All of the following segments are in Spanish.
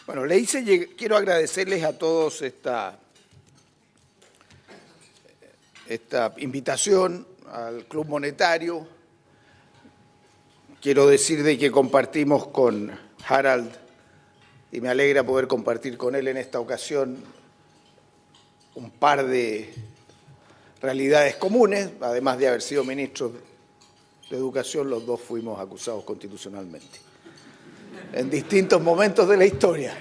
Bueno, quiero agradecerles a todos esta invitación al Club Monetario. Quiero decir de que compartimos con Harald y me alegra poder compartir con él en esta ocasión un par de realidades comunes, además de haber sido ministros de Educación, los dos fuimos acusados constitucionalmente en distintos momentos de la historia.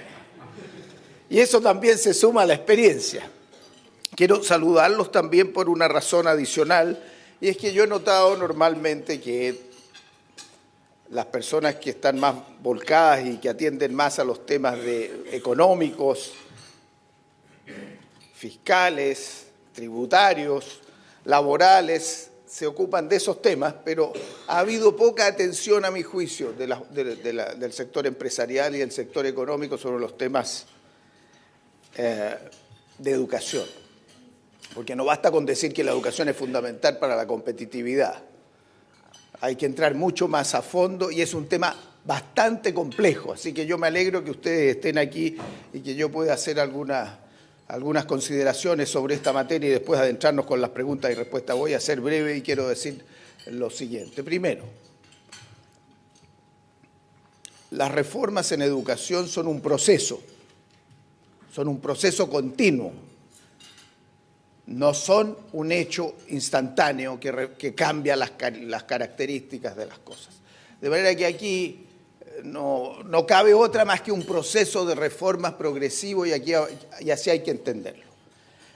Y eso también se suma a la experiencia. Quiero saludarlos también por una razón adicional, y es que yo he notado normalmente que las personas que están más volcadas y que atienden más a los temas económicos, fiscales, tributarios, laborales, se ocupan de esos temas, pero ha habido poca atención, a mi juicio, del sector empresarial y del sector económico sobre los temas de educación. Porque no basta con decir que la educación es fundamental para la competitividad. Hay que entrar mucho más a fondo y es un tema bastante complejo. Así que yo me alegro que ustedes estén aquí y que yo pueda hacer algunas consideraciones sobre esta materia y después adentrarnos con las preguntas y respuestas. Voy a ser breve y quiero decir lo siguiente. Primero, las reformas en educación son un proceso continuo. No son un hecho instantáneo que cambia las características de las cosas. De manera que aquí no cabe otra más que un proceso de reformas progresivo y así hay que entenderlo.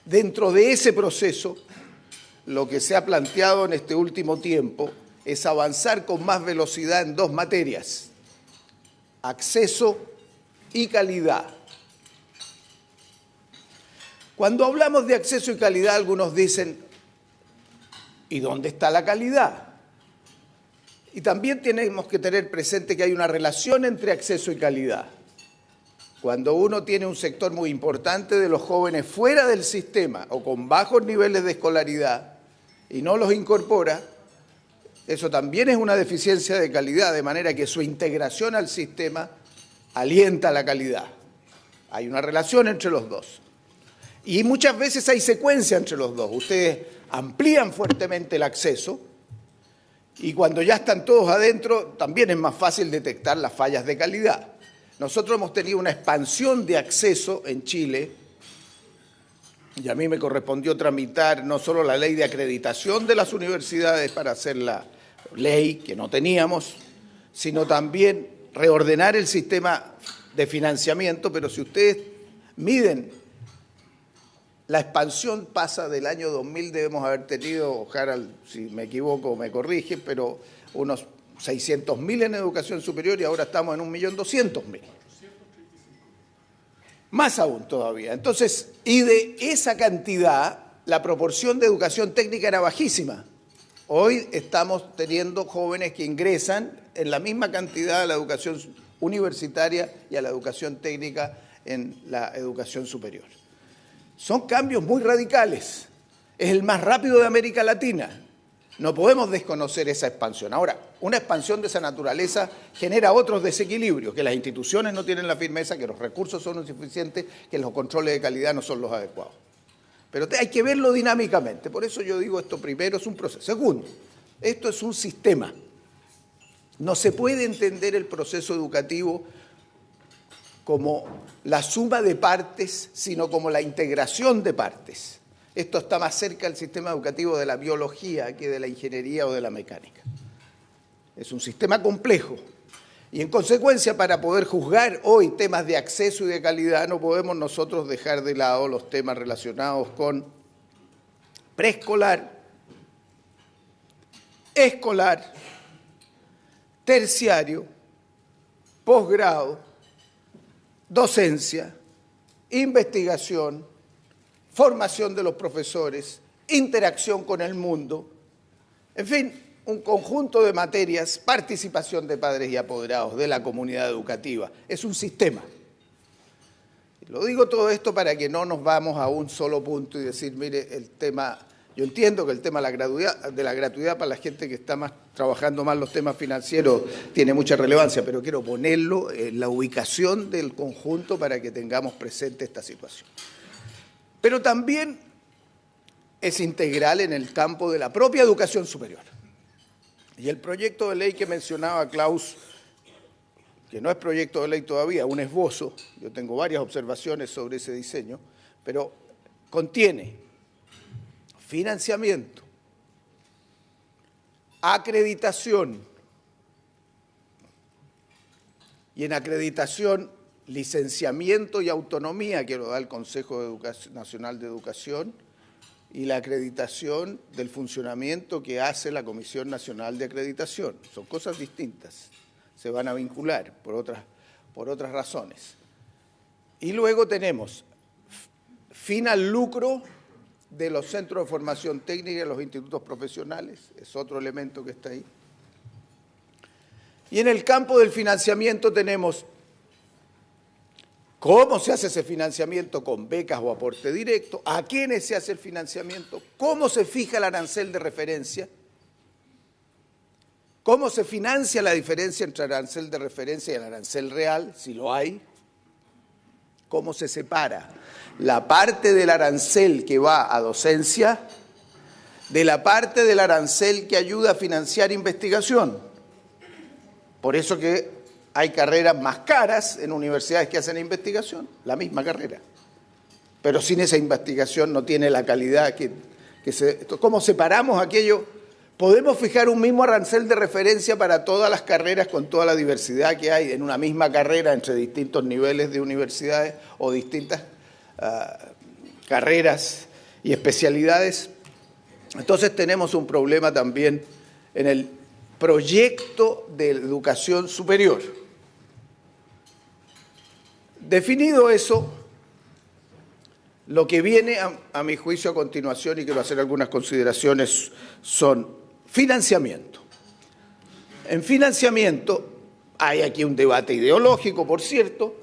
Dentro de ese proceso, lo que se ha planteado en este último tiempo es avanzar con más velocidad en dos materias: acceso y calidad. Cuando hablamos de acceso y calidad, algunos dicen, ¿y dónde está la calidad? Y también tenemos que tener presente que hay una relación entre acceso y calidad. Cuando uno tiene un sector muy importante de los jóvenes fuera del sistema o con bajos niveles de escolaridad y no los incorpora, eso también es una deficiencia de calidad, de manera que su integración al sistema alienta la calidad. Hay una relación entre los dos. Y muchas veces hay secuencia entre los dos. Ustedes amplían fuertemente el acceso y cuando ya están todos adentro también es más fácil detectar las fallas de calidad. Nosotros hemos tenido una expansión de acceso en Chile y a mí me correspondió tramitar no solo la ley de acreditación de las universidades para hacer la ley que no teníamos, sino también reordenar el sistema de financiamiento, pero si ustedes miden la expansión pasa del año 2000, debemos haber tenido, Harald, si me equivoco me corrige, pero unos 600.000 en educación superior y ahora estamos en 1.200.000. Más aún todavía. Entonces, y de esa cantidad, la proporción de educación técnica era bajísima. Hoy estamos teniendo jóvenes que ingresan en la misma cantidad a la educación universitaria y a la educación técnica en la educación superior. Son cambios muy radicales. Es el más rápido de América Latina. No podemos desconocer esa expansión. Ahora, una expansión de esa naturaleza genera otros desequilibrios, que las instituciones no tienen la firmeza, que los recursos son insuficientes, que los controles de calidad no son los adecuados. Pero hay que verlo dinámicamente. Por eso yo digo, esto primero es un proceso. Segundo, esto es un sistema. No se puede entender el proceso educativo como la suma de partes, sino como la integración de partes. Esto está más cerca del sistema educativo de la biología que de la ingeniería o de la mecánica. Es un sistema complejo y en consecuencia para poder juzgar hoy temas de acceso y de calidad no podemos nosotros dejar de lado los temas relacionados con preescolar, escolar, terciario, posgrado, docencia, investigación, formación de los profesores, interacción con el mundo, en fin, un conjunto de materias, participación de padres y apoderados de la comunidad educativa. Es un sistema. Lo digo todo esto para que no nos vamos a un solo punto y decir, mire, el tema Yo entiendo que el tema de la gratuidad para la gente que está trabajando más los temas financieros tiene mucha relevancia, pero quiero ponerlo en la ubicación del conjunto para que tengamos presente esta situación. Pero también es integral en el campo de la propia educación superior. Y el proyecto de ley que mencionaba Klaus, que no es proyecto de ley todavía, un esbozo, yo tengo varias observaciones sobre ese diseño, pero contiene financiamiento, acreditación, y en acreditación, licenciamiento y autonomía que lo da el Consejo Nacional de Educación, y la acreditación del funcionamiento que hace la Comisión Nacional de Acreditación. Son cosas distintas, se van a vincular por otras razones. Y luego tenemos fin al lucro de los centros de formación técnica y los institutos profesionales, es otro elemento que está ahí. Y en el campo del financiamiento tenemos cómo se hace ese financiamiento con becas o aporte directo, a quiénes se hace el financiamiento, cómo se fija el arancel de referencia, cómo se financia la diferencia entre el arancel de referencia y el arancel real, si lo hay, cómo se separa la parte del arancel que va a docencia de la parte del arancel que ayuda a financiar investigación. Por eso que hay carreras más caras en universidades que hacen investigación, la misma carrera. Pero sin esa investigación no tiene la calidad que se... ¿Cómo separamos aquello? Podemos fijar un mismo arancel de referencia para todas las carreras con toda la diversidad que hay en una misma carrera entre distintos niveles de universidades o distintas carreras y especialidades. Entonces tenemos un problema también en el proyecto de educación superior. Definido eso, lo que viene a mi juicio a continuación, y quiero hacer algunas consideraciones, son financiamiento. En financiamiento hay aquí un debate ideológico, por cierto.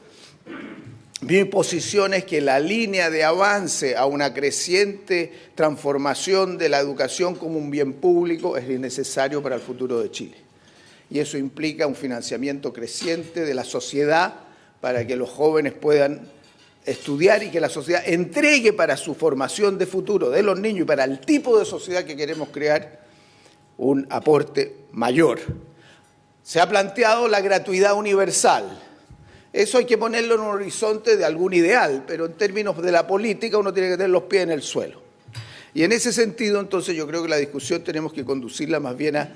Mi posición es que la línea de avance a una creciente transformación de la educación como un bien público es necesario para el futuro de Chile. Y eso implica un financiamiento creciente de la sociedad para que los jóvenes puedan estudiar y que la sociedad entregue para su formación de futuro de los niños y para el tipo de sociedad que queremos crear un aporte mayor. Se ha planteado la gratuidad universal. Eso hay que ponerlo en un horizonte de algún ideal, pero en términos de la política uno tiene que tener los pies en el suelo. Y en ese sentido, entonces, yo creo que la discusión tenemos que conducirla más bien a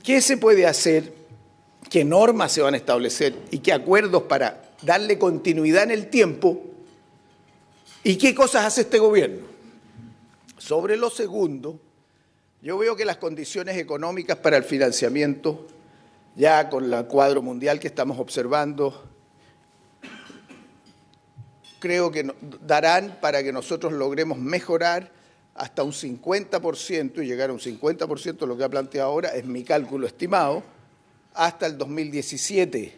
qué se puede hacer, qué normas se van a establecer y qué acuerdos para darle continuidad en el tiempo y qué cosas hace este gobierno. Sobre lo segundo, yo veo que las condiciones económicas para el financiamiento, ya con el cuadro mundial que estamos observando, creo que darán para que nosotros logremos mejorar hasta un 50% y llegar a un 50%, lo que ha planteado ahora, es mi cálculo estimado, hasta el 2017.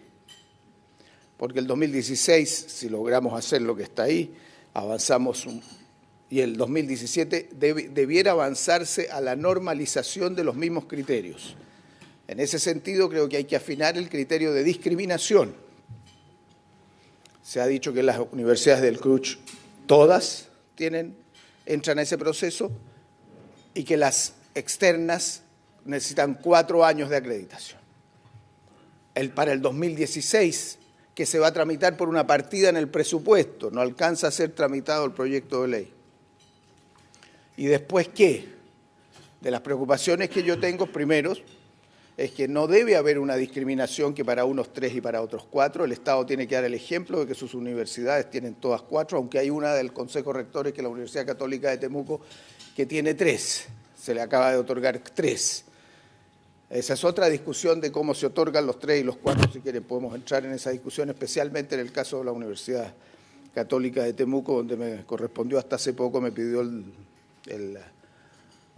Porque el 2016, si logramos hacer lo que está ahí, avanzamos, y el 2017 debiera avanzarse a la normalización de los mismos criterios. En ese sentido, creo que hay que afinar el criterio de discriminación. Se ha dicho que las universidades del CRUCH todas entran a ese proceso y que las externas necesitan 4 años de acreditación. Para el 2016, que se va a tramitar por una partida en el presupuesto, no alcanza a ser tramitado el proyecto de ley. ¿Y después qué? De las preocupaciones que yo tengo, primero, es que no debe haber una discriminación que para unos 3 y para otros 4. El Estado tiene que dar el ejemplo de que sus universidades tienen todas 4, aunque hay una del Consejo Rector, que es la Universidad Católica de Temuco, que tiene 3. Se le acaba de otorgar 3. Esa es otra discusión de cómo se otorgan los 3 y los 4, si quieren podemos entrar en esa discusión, especialmente en el caso de la Universidad Católica de Temuco, donde me correspondió hasta hace poco, me pidió el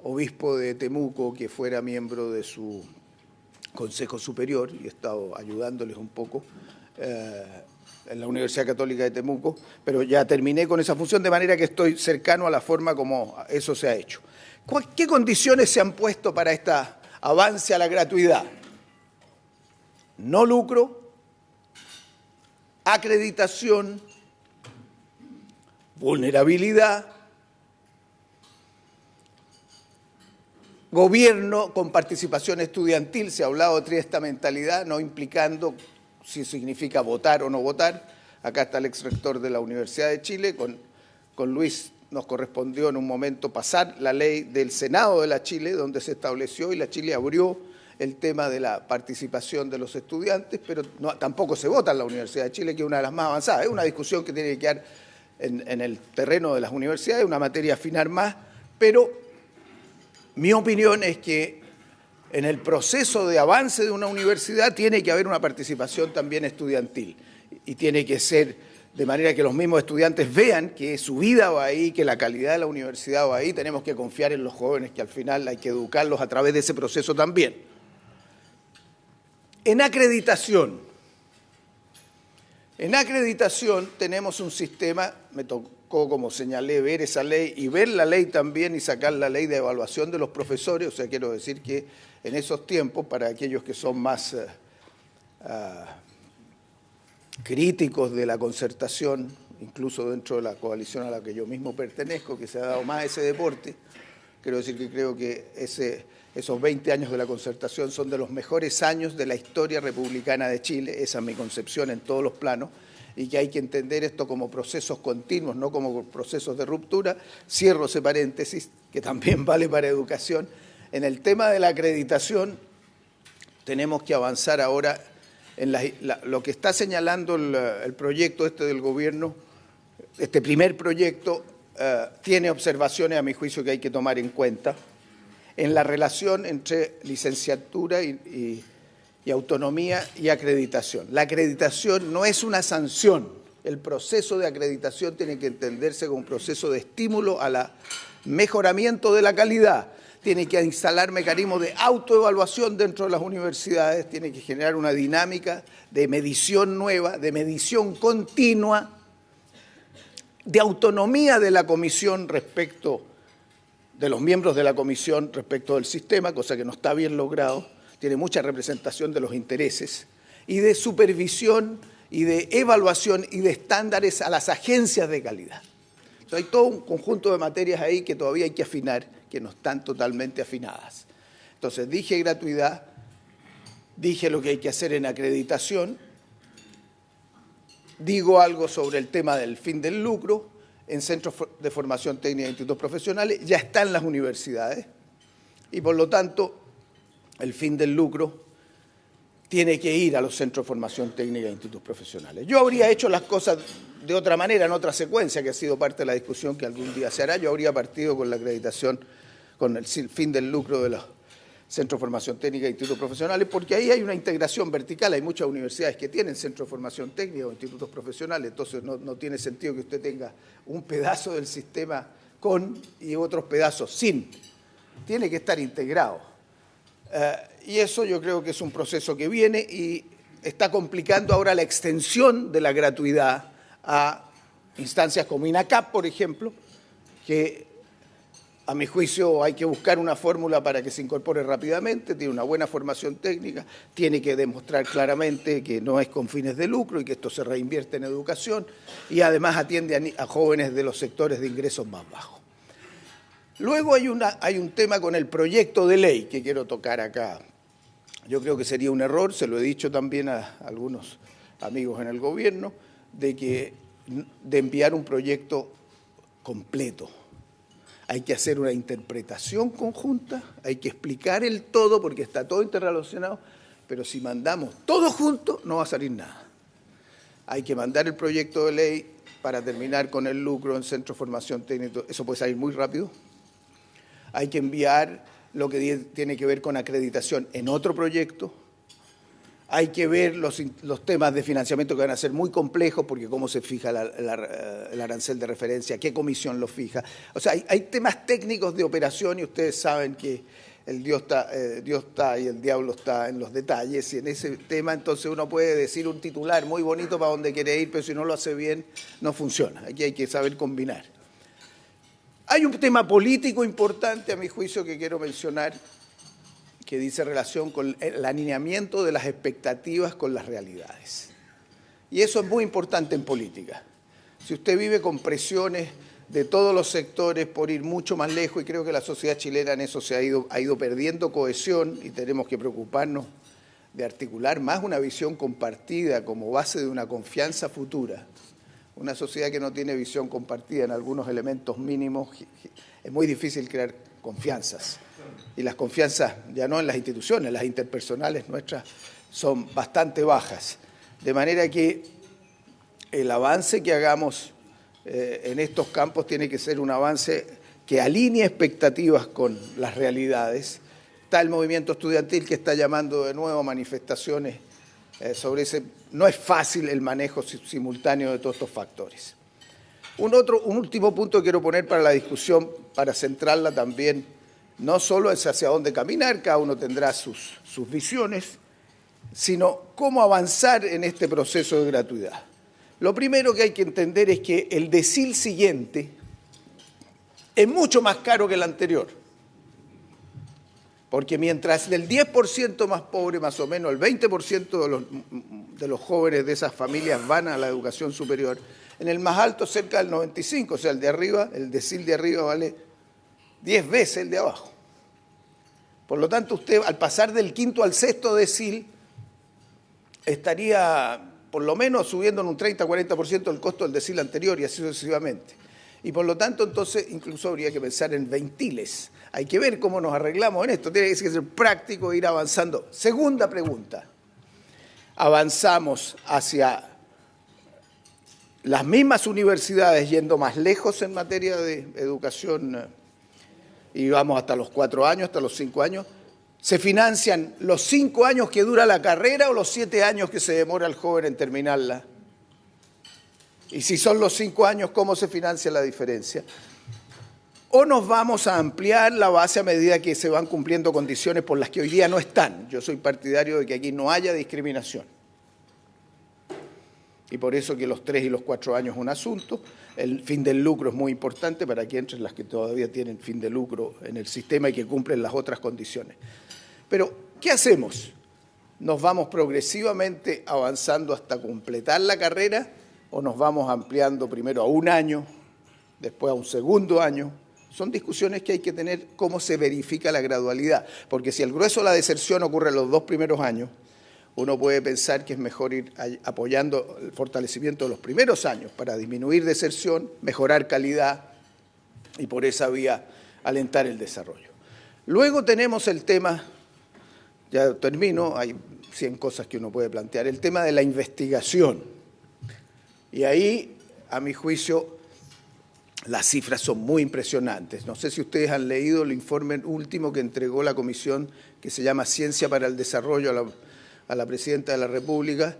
obispo de Temuco que fuera miembro de su Consejo Superior, y he estado ayudándoles un poco en la Universidad Católica de Temuco, pero ya terminé con esa función, de manera que estoy cercano a la forma como eso se ha hecho. ¿Qué condiciones se han puesto para este avance a la gratuidad? No lucro, acreditación, vulnerabilidad, gobierno con participación estudiantil. Se ha hablado de triestamentalidad, no implicando si significa votar o no votar. Acá está el exrector de la Universidad de Chile. Con Luis nos correspondió en un momento pasar la ley del Senado de la Chile, donde se estableció y la Chile abrió el tema de la participación de los estudiantes, pero tampoco se vota en la Universidad de Chile, que es una de las más avanzadas. Es una discusión que tiene que quedar en el terreno de las universidades, una materia a afinar más, pero mi opinión es que en el proceso de avance de una universidad tiene que haber una participación también estudiantil y tiene que ser de manera que los mismos estudiantes vean que su vida va ahí, que la calidad de la universidad va ahí. Tenemos que confiar en los jóvenes, que al final hay que educarlos a través de ese proceso también. En acreditación tenemos un sistema, me tocó, como señalé, ver esa ley y ver la ley también y sacar la ley de evaluación de los profesores. O sea, quiero decir que en esos tiempos, para aquellos que son más críticos de la concertación, incluso dentro de la coalición a la que yo mismo pertenezco, que se ha dado más ese deporte, quiero decir que creo que esos 20 años de la concertación son de los mejores años de la historia republicana de Chile. Esa es mi concepción en todos los planos, y que hay que entender esto como procesos continuos, no como procesos de ruptura. Cierro ese paréntesis, que también vale para educación. En el tema de la acreditación, tenemos que avanzar ahora en lo que está señalando el proyecto del gobierno. Este primer proyecto tiene observaciones, a mi juicio, que hay que tomar en cuenta en la relación entre licenciatura y autonomía y acreditación. La acreditación no es una sanción. El proceso de acreditación tiene que entenderse como un proceso de estímulo al mejoramiento de la calidad. Tiene que instalar mecanismos de autoevaluación dentro de las universidades, tiene que generar una dinámica de medición nueva, de medición continua, de autonomía de la comisión respecto de los miembros de la comisión respecto del sistema, cosa que no está bien logrado. Tiene mucha representación de los intereses, y de supervisión y de evaluación y de estándares a las agencias de calidad. Entonces, hay todo un conjunto de materias ahí que todavía hay que afinar, que no están totalmente afinadas. Entonces, dije gratuidad, dije lo que hay que hacer en acreditación, digo algo sobre el tema del fin del lucro en centros de formación técnica e institutos profesionales. Ya está en las universidades y, por lo tanto, el fin del lucro tiene que ir a los centros de formación técnica e institutos profesionales. Yo habría hecho las cosas de otra manera, en otra secuencia, que ha sido parte de la discusión que algún día se hará. Yo habría partido con la acreditación, con el fin del lucro de los centros de formación técnica e institutos profesionales, porque ahí hay una integración vertical. Hay muchas universidades que tienen centros de formación técnica o institutos profesionales, entonces no tiene sentido que usted tenga un pedazo del sistema con y otros pedazos sin. Tiene que estar integrado. Y eso yo creo que es un proceso que viene y está complicando ahora la extensión de la gratuidad a instancias como INACAP, por ejemplo, que a mi juicio hay que buscar una fórmula para que se incorpore rápidamente, tiene una buena formación técnica, tiene que demostrar claramente que no es con fines de lucro y que esto se reinvierte en educación, y además atiende a jóvenes de los sectores de ingresos más bajos. Luego hay un tema con el proyecto de ley que quiero tocar acá. Yo creo que sería un error, se lo he dicho también a algunos amigos en el gobierno, de enviar un proyecto completo. Hay que hacer una interpretación conjunta, hay que explicar el todo porque está todo interrelacionado, pero si mandamos todo junto no va a salir nada. Hay que mandar el proyecto de ley para terminar con el lucro en centro de formación técnica, eso puede salir muy rápido. Hay que enviar lo que tiene que ver con acreditación en otro proyecto. Hay que ver los temas de financiamiento, que van a ser muy complejos, porque cómo se fija el arancel de referencia, qué comisión lo fija. O sea, hay temas técnicos de operación, y ustedes saben que Dios está y el diablo está en los detalles, y en ese tema entonces uno puede decir un titular muy bonito para donde quiere ir, pero si no lo hace bien, no funciona. Aquí hay que saber combinar. Hay un tema político importante, a mi juicio, que quiero mencionar, que dice relación con el alineamiento de las expectativas con las realidades. Y eso es muy importante en política. Si usted vive con presiones de todos los sectores por ir mucho más lejos, y creo que la sociedad chilena en eso ha ido perdiendo cohesión, y tenemos que preocuparnos de articular más una visión compartida como base de una confianza futura. Una sociedad que no tiene visión compartida en algunos elementos mínimos, es muy difícil crear confianzas. Y las confianzas, ya no en las instituciones, las interpersonales nuestras son bastante bajas. De manera que el avance que hagamos en estos campos tiene que ser un avance que alinee expectativas con las realidades. Está el movimiento estudiantil que está llamando de nuevo a manifestaciones sobre ese. No es fácil el manejo simultáneo de todos estos factores. Un último punto que quiero poner para la discusión, para centrarla también, no solo es hacia dónde caminar, cada uno tendrá sus visiones, sino cómo avanzar en este proceso de gratuidad. Lo primero que hay que entender es que el decil siguiente es mucho más caro que el anterior. Porque mientras del 10% más pobre, más o menos, el 20% de los jóvenes de esas familias van a la educación superior, en el más alto cerca del 95%, o sea, el de arriba, el decil de arriba vale 10 veces el de abajo. Por lo tanto, usted al pasar del quinto al sexto decil estaría por lo menos subiendo en un 30-40% el costo del decil anterior y así sucesivamente. Y por lo tanto, entonces, incluso habría que pensar en veintiles. Hay que ver cómo nos arreglamos en esto. Tiene que ser práctico e ir avanzando. Segunda pregunta. ¿Avanzamos hacia las mismas universidades yendo más lejos en materia de educación y vamos hasta los 4 años, hasta los 5 años? ¿Se financian los 5 años que dura la carrera o los 7 años que se demora el joven en terminarla? Y si son los 5 años, ¿cómo se financia la diferencia? ¿O nos vamos a ampliar la base a medida que se van cumpliendo condiciones por las que hoy día no están? Yo soy partidario de que aquí no haya discriminación. Y por eso que los 3 y los 4 años es un asunto. El fin del lucro es muy importante para que entren las que todavía tienen fin de lucro en el sistema y que cumplen las otras condiciones. Pero, ¿qué hacemos? ¿Nos vamos progresivamente avanzando hasta completar la carrera o nos vamos ampliando primero a 1 año, después a un segundo año? Son discusiones que hay que tener cómo se verifica la gradualidad, porque si el grueso de la deserción ocurre en los 2 primeros años, uno puede pensar que es mejor ir apoyando el fortalecimiento de los primeros años para disminuir deserción, mejorar calidad y por esa vía alentar el desarrollo. Luego tenemos el tema, ya termino, hay 100 cosas que uno puede plantear, el tema de la investigación. Y ahí, a mi juicio, las cifras son muy impresionantes. No sé si ustedes han leído el informe último que entregó la comisión que se llama Ciencia para el Desarrollo a la Presidenta de la República,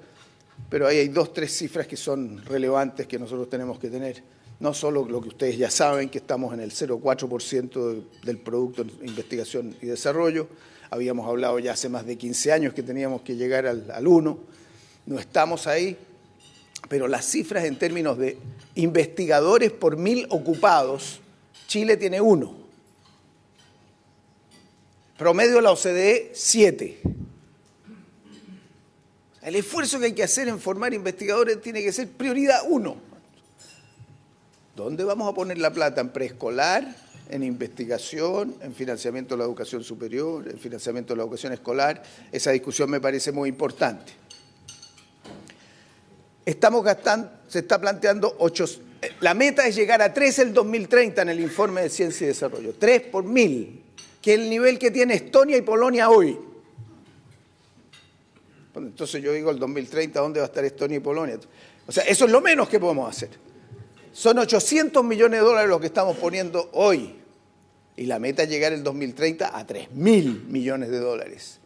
pero ahí hay 2 o 3 cifras que son relevantes que nosotros tenemos que tener. No solo lo que ustedes ya saben, que estamos en el 0,4% del Producto de Investigación y Desarrollo. Habíamos hablado ya hace más de 15 años que teníamos que llegar al 1%. No estamos ahí. Pero las cifras en términos de investigadores por 1000 ocupados, Chile tiene 1. Promedio de la OCDE, 7. El esfuerzo que hay que hacer en formar investigadores tiene que ser prioridad 1. ¿Dónde vamos a poner la plata? ¿En preescolar? ¿En investigación? ¿En financiamiento de la educación superior? ¿En financiamiento de la educación escolar? Esa discusión me parece muy importante. Se está planteando la meta es llegar a 3 el 2030 en el informe de Ciencia y Desarrollo. 3 por 1000, que es el nivel que tiene Estonia y Polonia hoy. Entonces yo digo el 2030, ¿dónde va a estar Estonia y Polonia? O sea, eso es lo menos que podemos hacer. Son 800 millones de dólares los que estamos poniendo hoy. Y la meta es llegar el 2030 a 3.000 millones de dólares.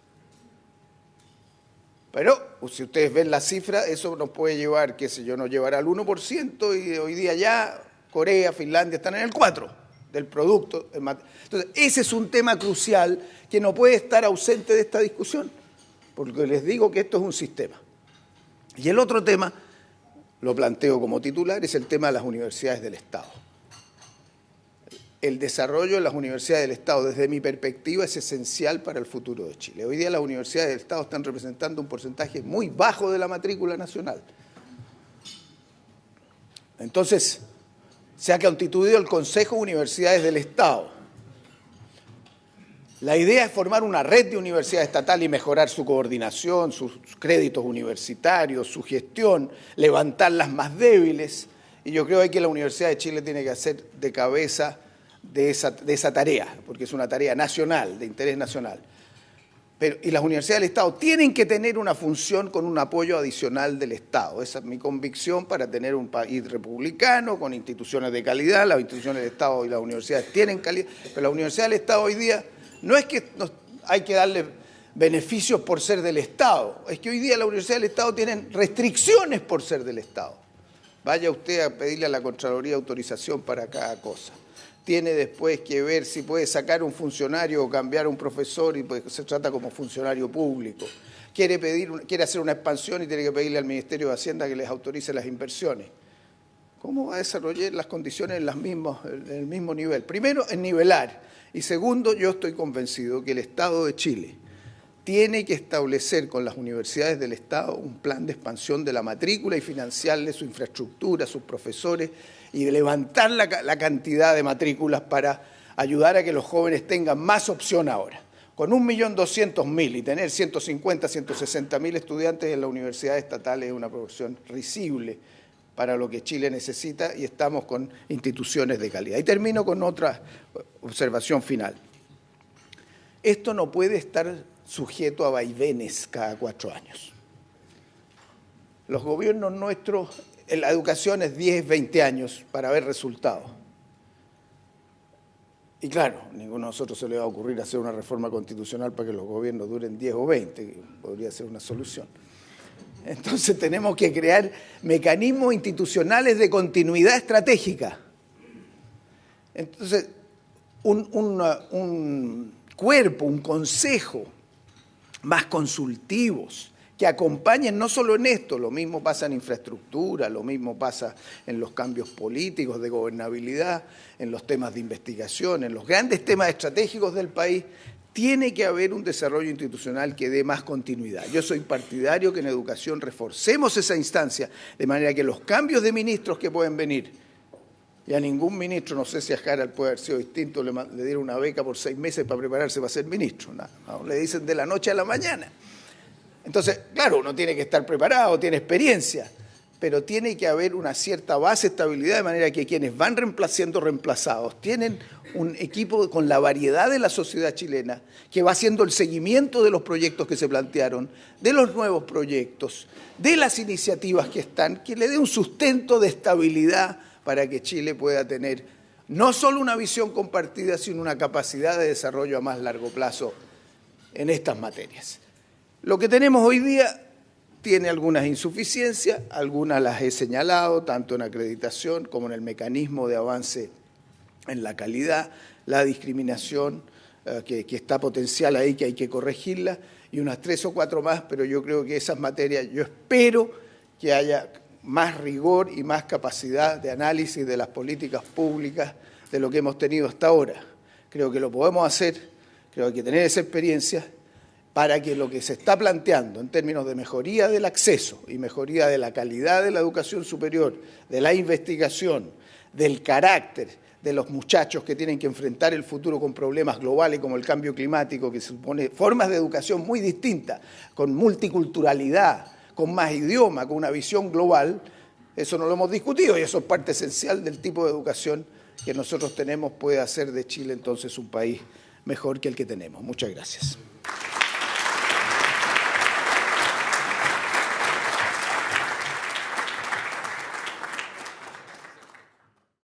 Pero, si ustedes ven la cifra, eso nos puede llevar, qué sé yo, nos llevará al 1% y hoy día ya Corea, Finlandia están en el 4% del producto. Entonces, ese es un tema crucial que no puede estar ausente de esta discusión, porque les digo que esto es un sistema. Y el otro tema, lo planteo como titular, es el tema de las universidades del Estado. el desarrollo de las universidades del Estado, desde mi perspectiva, es esencial para el futuro de Chile. Hoy día las universidades del Estado están representando un porcentaje muy bajo de la matrícula nacional. Entonces, se ha constituido el Consejo de Universidades del Estado. La idea es formar una red de universidades estatales y mejorar su coordinación, sus créditos universitarios, su gestión, levantar las más débiles. Y yo creo que la Universidad de Chile tiene que hacer de cabeza de esa tarea, porque es una tarea nacional, de interés nacional. Y las universidades del Estado tienen que tener una función con un apoyo adicional del Estado. Esa es mi convicción para tener un país republicano, con instituciones de calidad. Las instituciones del Estado y las universidades tienen calidad, pero la Universidad del Estado hoy día no es que hay que darle beneficios por ser del Estado, es que hoy día las universidades del Estado tienen restricciones por ser del Estado. Vaya usted a pedirle a la Contraloría autorización para cada cosa. Tiene después que ver si puede sacar un funcionario o cambiar un profesor y pues se trata como funcionario público. Quiere hacer una expansión y tiene que pedirle al Ministerio de Hacienda que les autorice las inversiones. ¿Cómo va a desarrollar las condiciones en el mismo nivel? Primero, en nivelar. Y segundo, yo estoy convencido que el Estado de Chile tiene que establecer con las universidades del Estado un plan de expansión de la matrícula y financiarle su infraestructura, sus profesores, y de levantar la cantidad de matrículas para ayudar a que los jóvenes tengan más opción ahora. Con 1.200.000 y tener 150, 160.000 estudiantes en la universidad estatal es una proporción risible para lo que Chile necesita y estamos con instituciones de calidad. Y termino con otra observación final. Esto no puede estar sujeto a vaivenes cada 4 años. Los gobiernos nuestros, en la educación es 10, 20 años para ver resultados. Y claro, ninguno de nosotros se le va a ocurrir hacer una reforma constitucional para que los gobiernos duren 10 o 20, que podría ser una solución. Entonces tenemos que crear mecanismos institucionales de continuidad estratégica. Entonces, un cuerpo, un consejo más consultivos, que acompañen no solo en esto, lo mismo pasa en infraestructura, lo mismo pasa en los cambios políticos de gobernabilidad, en los temas de investigación, en los grandes temas estratégicos del país. Tiene que haber un desarrollo institucional que dé más continuidad. Yo soy partidario que en educación reforcemos esa instancia, de manera que los cambios de ministros que pueden venir, y a ningún ministro, no sé si a Harald puede haber sido distinto, le dieron una beca por 6 meses para prepararse para ser ministro, no, le dicen de la noche a la mañana. Entonces, claro, uno tiene que estar preparado, tiene experiencia, pero tiene que haber una cierta base de estabilidad, de manera que quienes van siendo reemplazados tienen un equipo con la variedad de la sociedad chilena que va haciendo el seguimiento de los proyectos que se plantearon, de los nuevos proyectos, de las iniciativas que están, que le dé un sustento de estabilidad para que Chile pueda tener no solo una visión compartida, sino una capacidad de desarrollo a más largo plazo en estas materias. Lo que tenemos hoy día tiene algunas insuficiencias, algunas las he señalado, tanto en acreditación como en el mecanismo de avance en la calidad, la discriminación que está potencial ahí, que hay que corregirla, y unas 3 o 4 más, pero yo creo que esas materias, yo espero que haya más rigor y más capacidad de análisis de las políticas públicas de lo que hemos tenido hasta ahora. Creo que lo podemos hacer, creo que hay que tener esa experiencia, para que lo que se está planteando en términos de mejoría del acceso y mejoría de la calidad de la educación superior, de la investigación, del carácter de los muchachos que tienen que enfrentar el futuro con problemas globales como el cambio climático, que supone formas de educación muy distintas, con multiculturalidad, con más idioma, con una visión global, eso no lo hemos discutido y eso es parte esencial del tipo de educación que nosotros tenemos, puede hacer de Chile entonces un país mejor que el que tenemos. Muchas gracias.